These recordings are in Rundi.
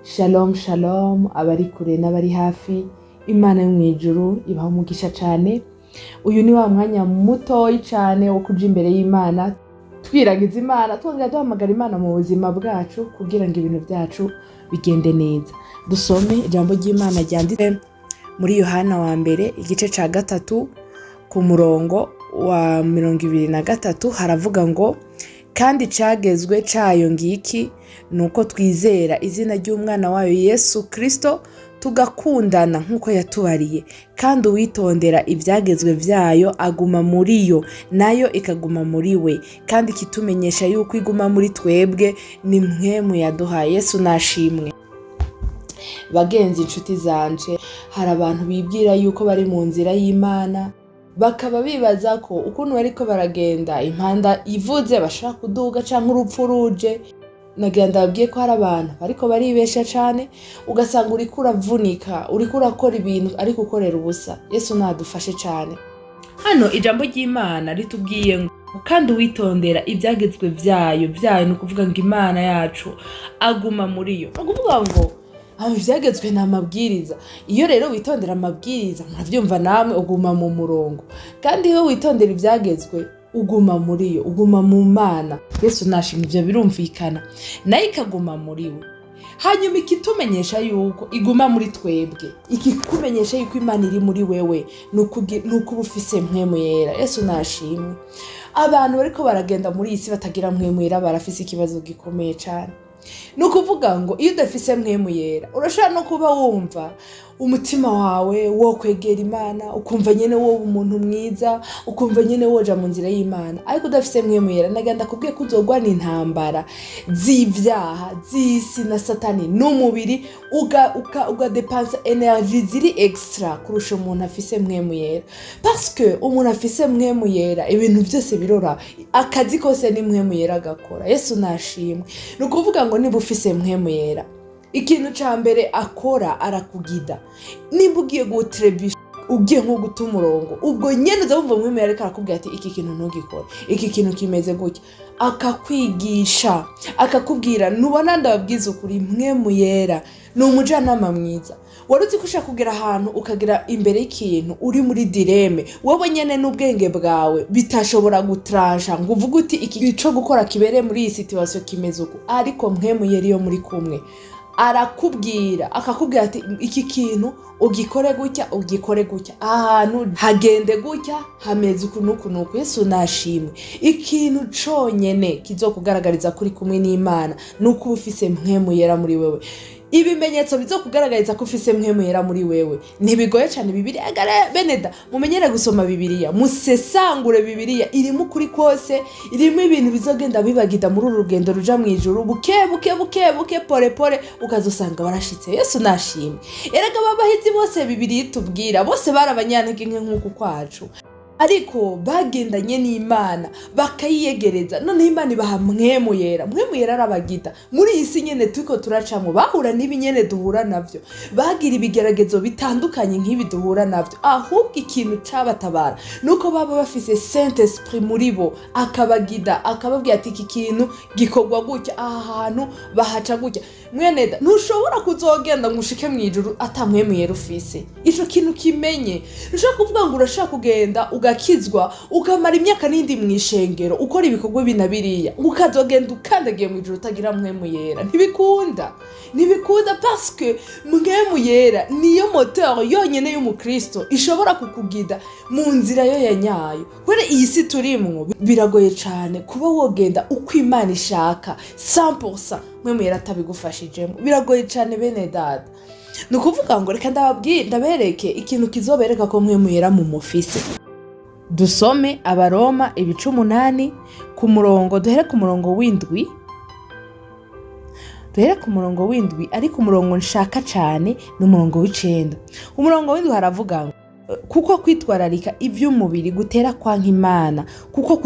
Shalom shalom abari kure n'abari hafi, Imana yo mwijuru ibaha umugisha cyane. Uyu ni wa mwanya mutoyi cyane wo kuja imbere y'Imana, twiragiza Imana, twongera duhamagara Imana mu buzima bwacu kugira ngo ibintu byacu bigende neza. Dusome ijambo ry'Imana ryanditse muri Yohana wa mbere igice ca 3 ku murongo wa 23 haravuga ngo kandi cagezwe cayo ngiki nuko twizera izina ry'umwana wayo Yesu Kristo tugakundana nkuko yatubariye, kandi uwitondera ibyagezwe vyayo aguma muri yo nayo ikaguma muri we, kandi kitumenyesha yuko iguma muri twebwe ni mpwemu yaduhaye. Yesu nashimwe. Bagenzi inshuti zanje, hari abantu bibwira yuko bari mu nzira y'Imana, bakaba bibaza ko ukuntu bariko baragenda impanda ivuze bashaka kuduga canke urupfu ruje. Nagenda babwiye ko hari abantu bariko baribesha cyane, ugasanga uriko uravunika, uriko urakora ibintu ariko ukorera ubusa. Yesu nadufashe cyane. Hano ijambo ry'Imana ritubwiye ngo kandi uwitondera ibyagezwe vyayo ni ukuvuga ngo Imana yacu aguma muri yo. Ukuvuga ngo ivyagezwe na mabwiriza. Iyo rero witondera amabwiriza, muravyumva namwe, uguma mu murongo. Kandi iyo witondera ivyagezwe uguma muri yo, uguma mu Mana. Yesu nashimye, ivyo birumvikana, nayo ikaguma muri we. Hanyuma ikitumenyesha yuko iguma muri twebwe, ikikumenyesha yuko Imana iri muri wewe, nuko ufise mpwemu yera. Yesu nashimye. Abantu bariko baragenda muri iyi si batagira mpwemu yera barafise ikibazo gikomeye cyane. Nukuvuga ngo iyo udafise mpwemu yera, urashobora no kuba wumva umutima wawe wo kwegera Imana, ukumva nyene wo umuntu mwiza, ukumva nyene woja mu nzira y'Imana, ariko udafise mpwemu yera, nagenda kubwiye ko uzogwana intambara z'ivyaha z'isi na Satani n'umubiri, ugadepansa energy ziri extra kurusha umuntu afise mpwemu yera. Parce que umuntu afise mpwemu yera ibintu byose birora, akazi kose ni mpwemu yera gakora. Yesu nashimwe. Nukuvuga ngo niba ufise mpwemu yera, ikintu ca mbere akora arakugida. Nimba ugiye gutrebisha, ugiye nko guta umurongo, ubwo nyene uzabumva mpwemu yera ariko arakubwira ati iki kintu ntugikore, iki kintu kimeze gutya, akakwigisha, akakubwira. Nubona ndababwiza ukuri, mpwemu yera ni umujanama mwiza. Waruzi ko ushaka kugera ahantu ukagira imbere y'ikintu uri muri dileme, wowe nyene n'ubwenge bwawe bitashobora gutransha ngo uvuge uti iki cyo gukora kibere muri iyi situation kimeze uko, ariko mpwemu yera iyo muri kumwe arakubwira, akakubwira ati iki kintu ugikore gutya, ugikore gutya, ahantu hagende gutya, hameze uku. Yesu nashimwe. Ikintu conyene kizokugaragariza kuri kumwe n'Imana nuko ufise mpwemu yera muri wewe. Ibimenyetso bizokugaragariza ko ufise mpwemu yera muri wewe ntibigoye cyane. Bibiliya beneda, mumenyere gusoma Bibiliya, musesangure Bibiliya, irimo ukuri kose, irimo ibintu bizogenda bibagida muri uru rugendo ruja mu ijuru, buke pole ukazosanga barashitse. Yesu nashimwe. Erega babahizi bose Bibiliya itubwira bose barabanyantege nke nk'uku kwacu, ariko bagendanye n'Imana bakayiyegereza, none Imana ibaha mpwemu yera. Mpwemu yera arabagida. Muri iyi si nyene tuko turacamwo, bahura n'ibinyene duhura navyo, bagira ibigeragezo bitandukanye nk'ibi duhura navyo, ahubwo ikintu cabatabara nuko baba bafise Saint Esprit muri bo, akabagida, akababwira ati iki kintu gikorwa gutya, aha hantu bahaca gutya. Mweneda, ntushobora kuzogenda ngo ushike mu ijuru ata mpwemu yera ufise. Ico kintu kimenye. Ntushobora kuvuga ngo urashaka kugenda ugakizwa, ukamara imyaka n'indi mwishengero ukora ibikorwa binabiriya, ukazogenda ukandagiye mu ijuru utagira mpwemu yera. Ntibikunda parce que mpwemu yera niyo moteur yonyene y'umukristo ishobora kukugida mu nzira yo yanyayo. Kwere iyi si turimwo biragoye cyane kuba wogenda uko Imana ishaka 100%, mpwemu yera atabigufashijemo. Biragoye cyane bene dada. Nukuvuga ngo reka ndabereke ikintu kizobereka ko mpwemu yera mu mufise. Dusome Abaroma ibice 8 ku murongo, duhere ku murongo w'indwi. Ariko umurongo nshaka cyane n'umurongo w'icenda. Umurongo w'indwi haravuga ngo kuko kwitwararika ivy'umubiri gutera kwanka Imana, kuko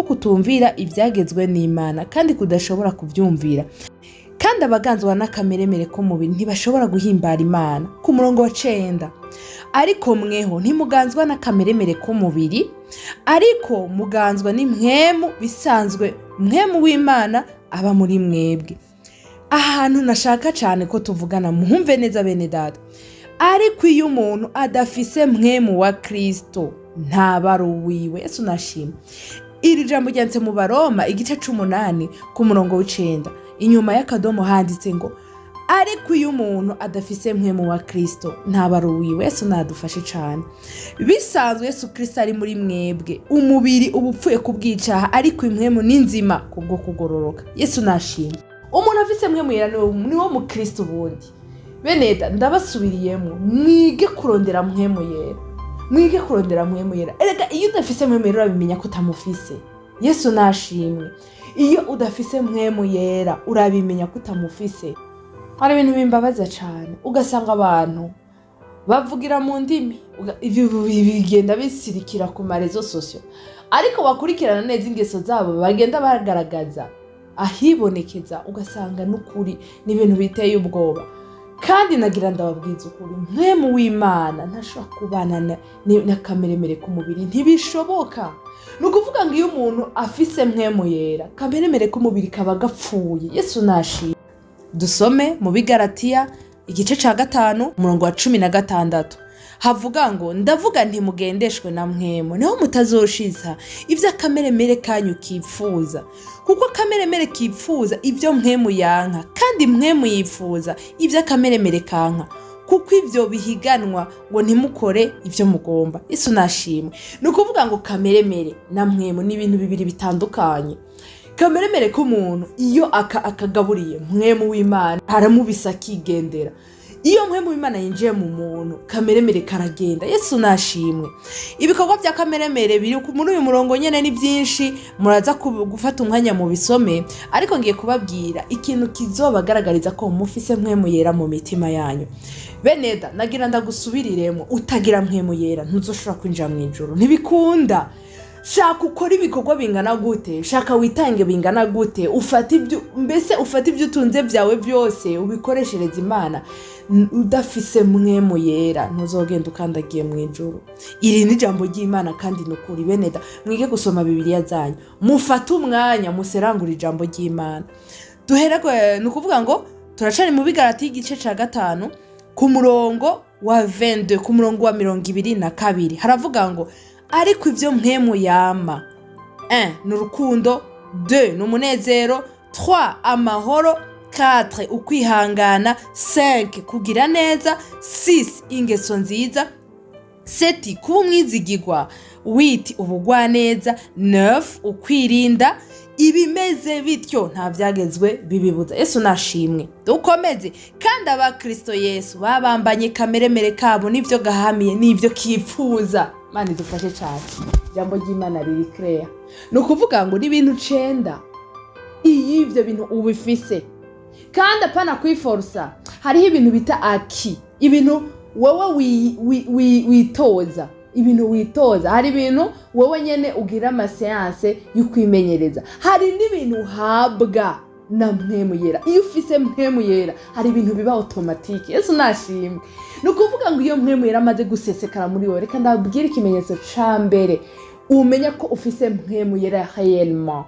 kutumvira ibyagezwe n'Imana kandi kudashobora kuvyumvira, kandi abaganzwa n'akameremere k'umubiri ntibashobora guhimbara Imana. Ku murongo wa 9, ariko mweho ntimuganzwa n'akameremere k'umubiri, ariko muganzwa n'impwemu bisanzwe, mpwemu w'Imana aba muri mwebwe. ahantu nashaka cyane ko tuvugana muhumve neza bene data, ariko iyo umuntu adafise mpwemu wa Kristo ntaba ari uwiwe. Yesu nashimwe. Iri jambo ryanditse mu Baroma igice 8 ku murongo w'9, inyuma y'akadomo handitse ngo ariko iyo umuntu adafise mpwemu wa Kristo ntaba ari uwiwe. Yesu nadufashe cyane. Bisanzwe Yesu Kristo ari muri mwebwe, umubiri ubupfuye kubwicaha, ariko impwemu ni nzima kubwo kugororoka. Yesu nashimwe. Umuntu afise mpwemu yera ni wo mu Kristo ubundi. Beneda ndabasubiriyemo, mwige kurondera mpwemu yera. Mwige kurondera mpwemu yera. Erega iyo udafise mpwemu yera urabimenya ko utamufise. Yesu nashimwe. Iyo udafise mpwemu yera urabimenya ko utamufise. Hari ibintu bimbabaza cyane, ugasanga abantu bavugira mu ndimi, ibyo bigenda bisirikira ku marezo sosio, ariko bakurikirana neza ingeso zabo bagenda bagaragaza ahibonekeza, ugasanga n'ukuri n'ibintu biteye ubwoba. Kandi nagira ndababwiza ukuri, mpwemu w'Imana ntashobora kubana n'akameremere k'umubiri, ntibishoboka. Nukuvuga ngo iyo umuntu afise mpwemu yera, kameremere k'umubiri kaba gapfuye. Yesu nashimwe. Dusome mu Bigalatiya igice 5 umurongo wa 16, havuga ngo ndavuga nti mugendeshwe na mpwemu, niho mutazoshiza ivyo akameremere kanyu kipfuza, kuko akameremere kipfuza ivyo mpwemu yanka, kandi mpwemu yifuza ivyo akameremere kanka, kuko ivyo bihiganwa ngo ntimukore ivyo mugomba. Yesu nashimwe. Nukuvuga ngo kameremere na mpwemu ni ibintu bibiri bitandukanye. Kameremere k'umuntu iyo akagaburiye mpwemu w'Imana haramubisa kigendera. Iyo mpwemu w'Imana yinjiye mu muntu, kameremere karagenda. Yesu nashimwe. Ibikorwa bya kameremere biri muri uyu murongo nyene ni byinshi, muraza gufata umwanya mu bisome, ariko ngiye kubabwira ikintu kizobagaragariza ko mufise mpwemu yera mu mitima yanyu. Beneda nagira ndagusubiriremo, utagira mpwemu yera ntuzoshobora kwinjira mu ijuru, ntibikunda. Shaka ukora ibikorwa bingana gute, shaka witange bingana gute, ufata ibyo utunze byawe byose ubikoreshereza Imana, udafise mpwemu yera ntuzogenda ukandagiye mu ijuru. Iri ni jambo ry'Imana kandi nukuri. Beneda mwige gusoma Bibiliya zanyu, mufate umwanya muserangura ijambo ry'Imana. Duhereko nukuvuga ngo turacari mu Bigalatiya igice 5 ku murongo wa 22 ku murongo wa 22 haravuga ngo ariko ivyo mpwemu yama 1 n'urukundo, 2 n'umunezero, 3 amahoro, 4 ukwihangana, 5 kugira neza, 6 ingeso nziza, 7 kuba umwizigirwa, 8 ubugwaneza, 9 ukwirinda. Ibimeze bityo nta byagezwe bibibuza. Yesu nashimwe. Dukomeze. Kandi abakristo Yesu babambanye kameremere kabo n'ivyo gahamiye n'ivyo kipfuza. Mani dufashe cyane. Jambo ry'Imana riri clear. Nukuvuga ngo ni ibintu 9 iyo ivyo bintu ubifise, kandi apana kwiforsa. Hariho ibintu bita aki, ibintu wowe witoza, ibintu witoza. Hari ibintu wowe nyene ugira amaseanse y'ukwimenyereza. Hari n'ibintu uhabwa na mpwemu yera. Iyo ufise mpwemu yera hari ibintu biba automatique. Yesu nashimwe. Nukuvuga ngo iyo mpwemu yera amaze gusesekara muri wowe, reka ndabwira ikimenyetso ca mbere umenya ko ufise mpwemu yera réellement.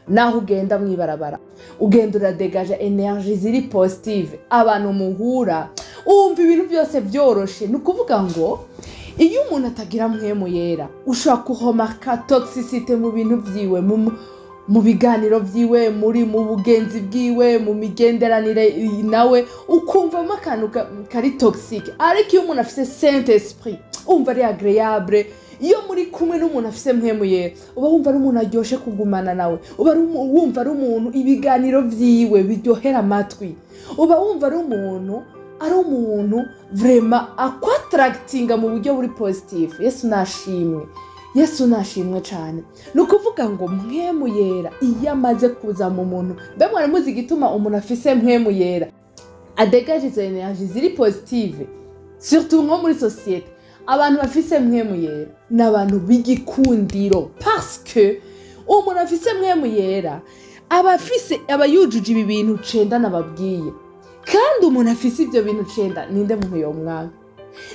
Naho ugenda mwibarabara, ugenda uradegaje energie ziri positive, abantu muhura umva ibintu byose byoroshe. Nukuvuga ngo iyo umuntu atagira mpwemu yera ushobora kuhomaka toxicité mu bintu vyiwe, mu biganiro vyiwe, mu bugenzi bwiwe, mu migenderanire nawe, ukumva akantu kari toxique. Ariko iyo umuntu afise Saint Esprit umva ari agréable. Iyo muri kumwe n'umuntu afise mpwemu yera uba wumva ari umuntu aryoshe kugumana nawe, uba wumva ari umuntu ibiganiro vyiwe biryohera amatwi, uba wumva ari umuntu vraiment aquattractinga mu buryo buri positive. Yesu nashimwe. Yesu nashimwe cyane. Nukuvuga ngo mpwemu yera iyo amaze kuza mu muntu, bemwe muzi gituma umuntu afise mpwemu yera adegaje izo energie ziri positive, surtout nko muri societe. Abantu bafise mpwemu yera n'abantu b'igikundiro, parce que umuntu afise mpwemu yera aba yujuje ibi bintu 9 nababwiye. Kandi umuntu afise ibyo bintu 9 ninde muntu yo mwanga.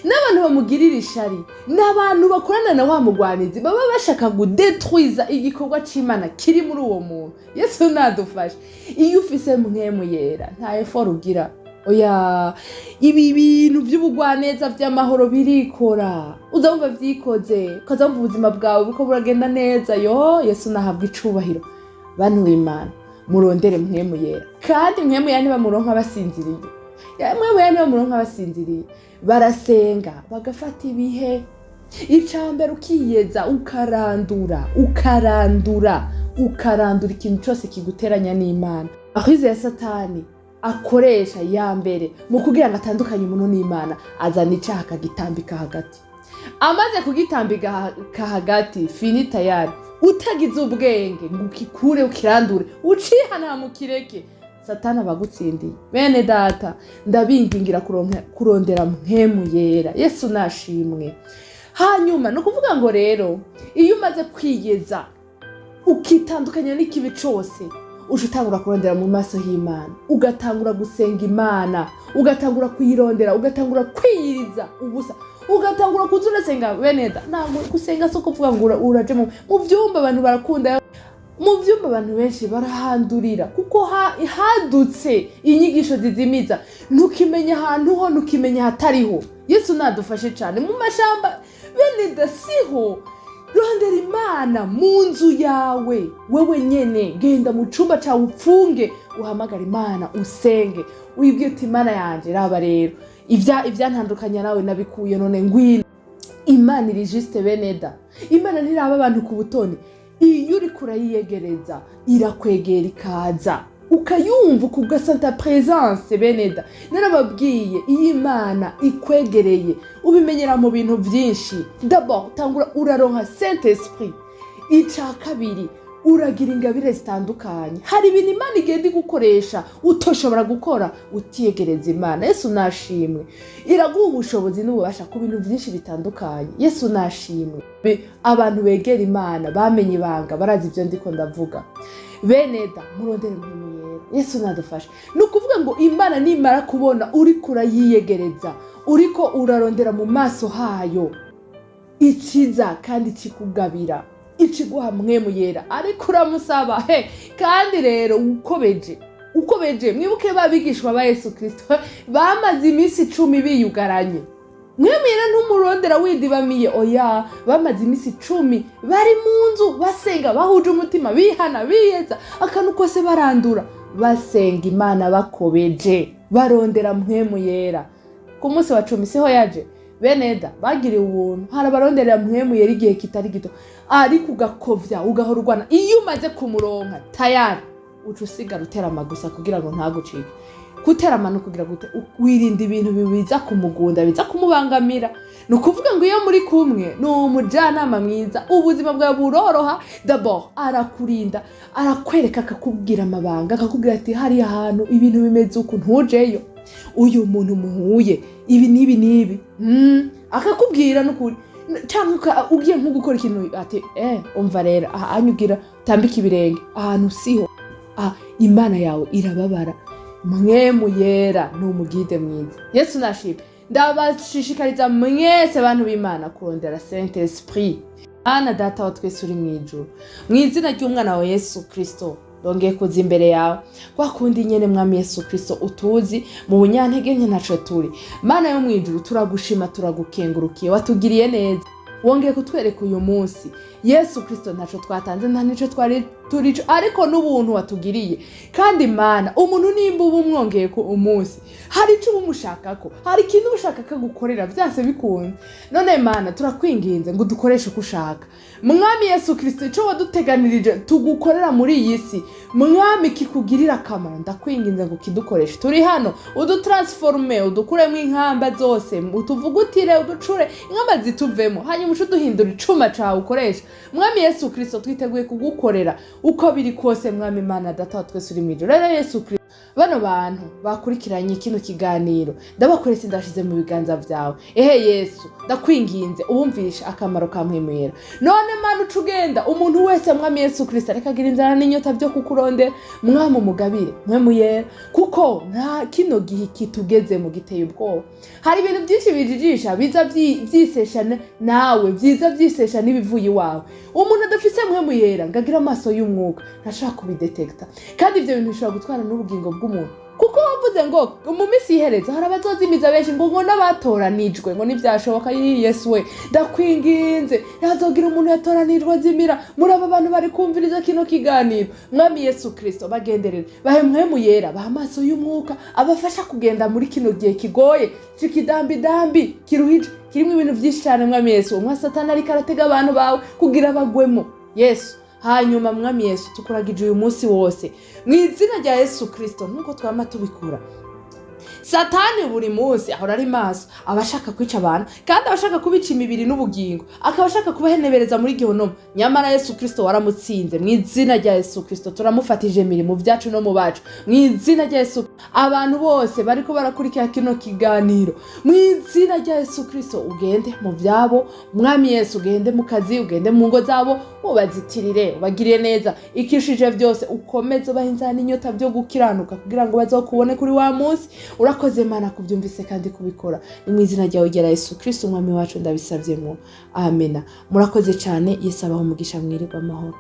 n'abantu bamugirira ishari n'abantu bakorana na wa mugwanizi baba bashaka gudetruiza igikorwa c'Imana kiri muri uwo muntu. Yesu nadufashe. Iyo ufise mpwemu yera nta effort ugira. Oya, ibi bintu by'ubugwaneza by'amahoro birikora. Uzumva vyikoze, ukazumva ubuzima bwawe buko buragenda neza. Yo, Yesu nahabwa icubahiro. Bantu b'Imana, murondere mpwemu yera. Kandi mpwemu yera ntibamuronka basinziriye. Mpwemu yera ntibamuronka basinziriye. Barasenga, bagafata ibihe. Icambere ukiyeza, ukarandura ikintu cyose kiguteranya n'Imana. Ahize ya Satani akoresha ya mbere mu kugira ngo atandukanye umuntu n'Imana, azana icaha akagitambika hagati. Amaze kugitambika hagati, fini tayari. Utagize ubwenge ngo ukikure ukirandure, ucihana mu kireke, Satani abagutsindiye. Bene data, ndabingingira kurondera mpwemu yera. Yesu nashimwe. Hanyuma no kuvuga ngo rero iyo umaze kwigeza ukitandukanya n'ikibi cyose, ushutangura kurondera mu maso y'Imana, ugatangura gusenga Imana, ugatangura kuyirondera, ugatangura kwiyiriza ubusa, ugatangura kuzunasenga. Beneda ntabwo gusenga soko kuvuga ngo uraje mu byumba abantu barakunda, mu byumba abantu benshi barahandurira kuko hadutse inyigisho zizimiza, ntukimenya ahantu ho, ntukimenya hatariho. Yesu nadufashe cyane. Mu mashamba Beneda siho. Rondera Imana mu nzu yawe, wewe nyene genda mu cumba cyawe upfunge, uhamagara Imana, usenge, wibwire uti Imana yanje raba rero ivyantandukanya nawe nabikuye, none ngwino. Imana iri juste Beneda. Imana ntiraba abantu ku butoni. Iyo uri kurayiyegereza irakwegera ikaza, ukayumva kubwa santa présence. Beneda narababwiye, iyo Imana ikwegereye ubimenyera mu bintu byinshi. D'abord tangura uraronka Saint Esprit. Ica kabiri uragira ingabire zitandukanye. Hari ibintu Imana igenda gukoresha utoshobora gukora utiyegereza Imana. Yesu nashimwe. Iraguha ubushobozi n'ububasha ku bintu byinshi bitandukanye. Yesu nashimwe. Abantu begera Imana bamenye ibanga, barazi ibyo ndiko ndavuga. Beneda murondere mpwemu yera. Yesu nadufashe. Nukuvuga ngo Imana nimara kubona uri kurayiyegereza, uriko urarondera mu maso hayo, ikiza kandi kikugabira, ikiguha mpwemu yera, ariko uramusaba. Kandi rero ukobeje mwibuke babigishwa ba Yesu Kristo bamaze iminsi 10 biyugaranye. Mpwemu yera ntumurondera widibamiye. Oya, bamaze iminsi 10 bari mu nzu basenga, bahuje umutima, bihana, biyeza, akantu kose barandura, basenga Imana bakobeje, barondera mpwemu yera. Ku munsi wa 10 siho yaje. Beneda bagiriye ubuntu, harabaronderera mpwemu yera igihe kitari gito, ariko ugakovya ugahorwana. Iyo umaze kumuronka tayari ucusigara utera amagusa kugira ngo ntagucike. Kutera amano kugira gute wirinda ibintu bibiza kumugunda, biza kumubangamira. Nukuvuga ngo iyo muri kumwe no mujyanama mwiza, ubuzima bwawe buroroha. D'abord arakurinda, arakwereka, akakubwira amabanga, akakubwira ati hari ahantu ibintu bimeze uko ntujeyo, uyu muntu muhuye ibi nibi akakubwira n'ukuri. Cyangwa ugiye nko gukora ikintu ati umva rero anyugira tambika ibirenge ahantu siho. Imana yawe irababara. Mpwemu yera n'umugide mwiza. Yesu nashimwe. Ndabashishikariza mwese abantu b'Imana kurondera Saint Esprit. Ana data wa twese uri mu ijuru, mu izina ry'umwana wa Yesu Kristo ndongeye kuza imbere yawe, kwa kundi nyene mwami Yesu Kristo utuzi mu bunyantege nke ntaco turi. Mana yo mu ijuru turagushima, turagukengurukiye, watugiriye neza, wongeye kutwereka uyu munsi. Yesu Kristo ntaco twatanze, nta nico twari turico, ariko n'ubuntu watugiriye. Kandi Mana, umuntu nimba umwongeye ku umunsi, hari ico umushakako, hari ikintu ushaka gukorera byase bikunze. None Mana turakwinginze ngo dukoreshe uko ushaka. Mwami Yesu Kristo, ico waduteganirije tugukorera muri iyi si, mwami kikugirira akamaro, ndakwinginze ngo kidukoreshe. Turi hano udutransforme, udukuremo inkamba zose, utuvugutire, uducure inkamba zituvemo, hanyuma uco duhindura icuma cawe ukoresha. Mwami Yesu Kristo twiteguye kugukorera uko biri kose. Mwami Mana data wa twese uri mu ijuru. Rero Yesu Kristo bano bantu bakurikiranye kino kiganiro ndabakuretse ndashize mu biganza vyawe. Ehe Yesu ndakwinginze ubumvisha akamaro ka mpwemu yera. None Mana ucugenda umuntu wese mwami Yesu Kristo arekagira inzara n'inyota byo kukurondera, mwami umugabire mpwemu yera, kuko nta kino gihe kitugeze mu giteye ubwoba. Hari ibintu byinshi bijijisha biza vyiseshana nawe, vyiza vyisesha n'ibivuye iwawe. Umuntu adafise mpwemu yera ngagira amaso y'umwuka ntashaka kubidetekta, kandi ivyo bintu bishobora gutwara n'ubugingo bw'umuntu. Kuko wavuze ngo mu minsi ihereza hari abazozimiza benshi ngo n'abatoranijwe ngo ntivyashoboka. Yesu we ndakwinginze ntazogira umuntu yatoranijwe azimira muri aba bantu bari kumviriza kino kiganiro. Mwami Yesu Kristo bagenderere, bahe mpwemu yera, bahe amaso y'umwuka abafasha kugenda muri kino gihe kigoye cikidambidambi kiruhije kirimo ibintu vyinshi cyane. Mwami Yesu umwa Satani ariko aratega abantu bawe kugira bagwemo. Yesu hanyuma mwami Yesu tukuragije uyu munsi wose mu izina rya Yesu Kristo, nuko twama tubikura. Satani buri munsi ahora ari maso, abashaka kwica abantu kandi abashaka kubica imibiri n'ubugingo, akabashaka kubahenebereza muri gihonomo. Nyamara Yesu Kristo waramutsinze. Mu izina rya Yesu Kristo turamufatije imirimo byacu no mu bacu. Mu izina rya Yesu abantu bose bariko barakurikira kino kiganiro, mu izina rya Yesu Kristo ugende mu vyabo. Mwami Yesu ugende mu kazi, ugende mu ngo zabo, ubazitirire, ubagiriye neza. Ikishije vyose ukomeze bahinza n'inyota byo gukiranuka kugira ngo bazokubone kuri wa munsi. Urakoze Mana kubyumvise kandi kubikora. Ni mu izina ryawe rya Yesu Kristo umwami wacu ndabisavyemo. Amena. Murakoze cyane. Yesu abaho umugisha mwirirwa amahoro.